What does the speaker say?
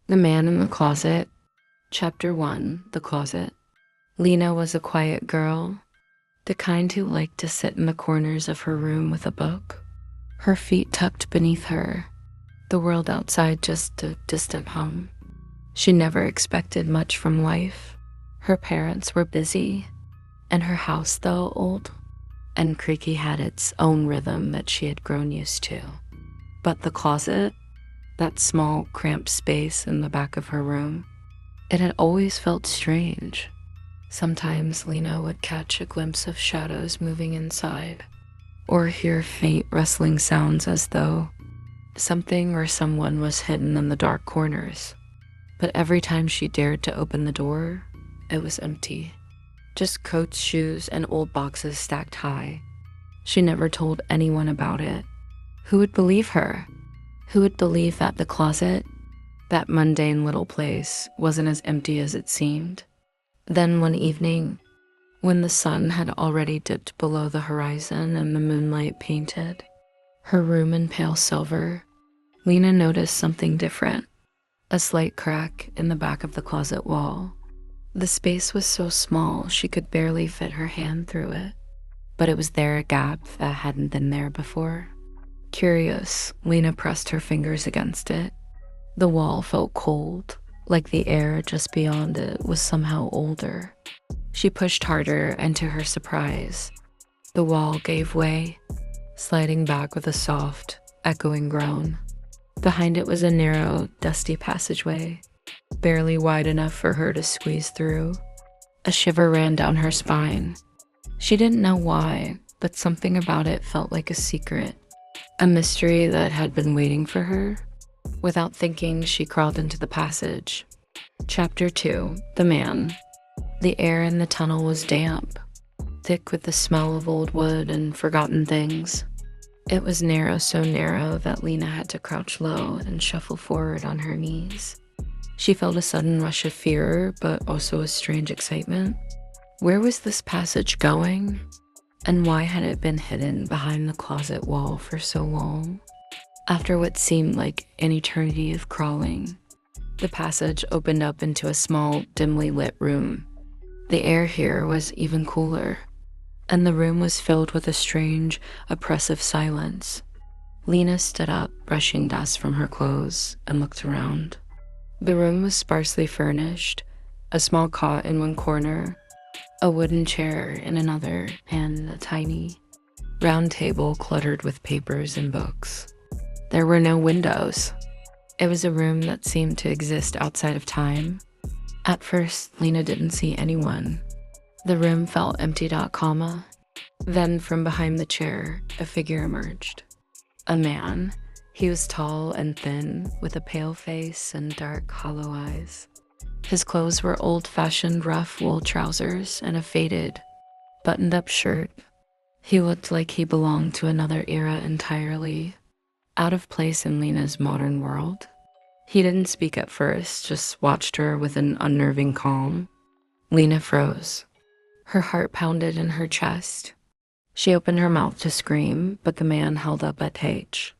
The Man in the Closet. Chapter 1. The Closet. Lena was a quiet girl, the kind who liked to sit in the corners of her room with a book, her feet tucked beneath her, the world outside just a distant hum. She never expected much from life. Her parents were busy, and her house, though old and creaky, had its own rhythm that she had grown used to. But the closet, that small, cramped space in the back of her room, it had always felt strange. Sometimes Lena would catch a glimpse of shadows moving inside, or hear faint rustling sounds as though something or someone was hidden in the dark corners. But every time she dared to open the door, it was empty. Just coats, shoes, and old boxes stacked high. She never told anyone about it. Who would believe her? Who would believe that the closet, that mundane little place, wasn't as empty as it seemed? Then one evening, when the sun had already dipped below the horizon and the moonlight painted her room in pale silver, Lena noticed something different. A slight crack in the back of the closet wall. The space was so small she could barely fit her hand through it, but it was there, a gap that hadn't been there before. Curious, Lena pressed her fingers against it. The wall felt cold, like the air just beyond it was somehow older. She pushed harder, and to her surprise, the wall gave way, sliding back with a soft, echoing groan. Behind it was a narrow, dusty passageway, barely wide enough for her to squeeze through. A shiver ran down her spine. She didn't know why, but something about it felt like a secret, a mystery that had been waiting for her. Without thinking, she crawled into the passage. Chapter 2. The Man. The air in the tunnel was damp, thick with the smell of old wood and forgotten things. It was narrow, so narrow that Lena had to crouch low and shuffle forward on her knees. She felt a sudden rush of fear, but also a strange excitement. Where was this passage going? And why had it been hidden behind the closet wall for so long? After what seemed like an eternity of crawling, the passage opened up into a small, dimly lit room. The air here was even cooler, and the room was filled with a strange, oppressive silence. Lena stood up, brushing dust from her clothes, and looked around. The room was sparsely furnished, a small cot in one corner, a wooden chair in another, and a tiny, round table cluttered with papers and books. There were no windows. It was a room that seemed to exist outside of time. At first, Lena didn't see anyone. The room felt empty. Then from behind the chair, a figure emerged. A man. He was tall and thin, with a pale face and dark, hollow eyes. His clothes were old-fashioned rough wool trousers and a faded, buttoned-up shirt. He looked like he belonged to another era entirely, out of place in Lena's modern world. He didn't speak at first, just watched her with an unnerving calm. Lena froze. Her heart pounded in her chest. She opened her mouth to scream, but the man held up a page.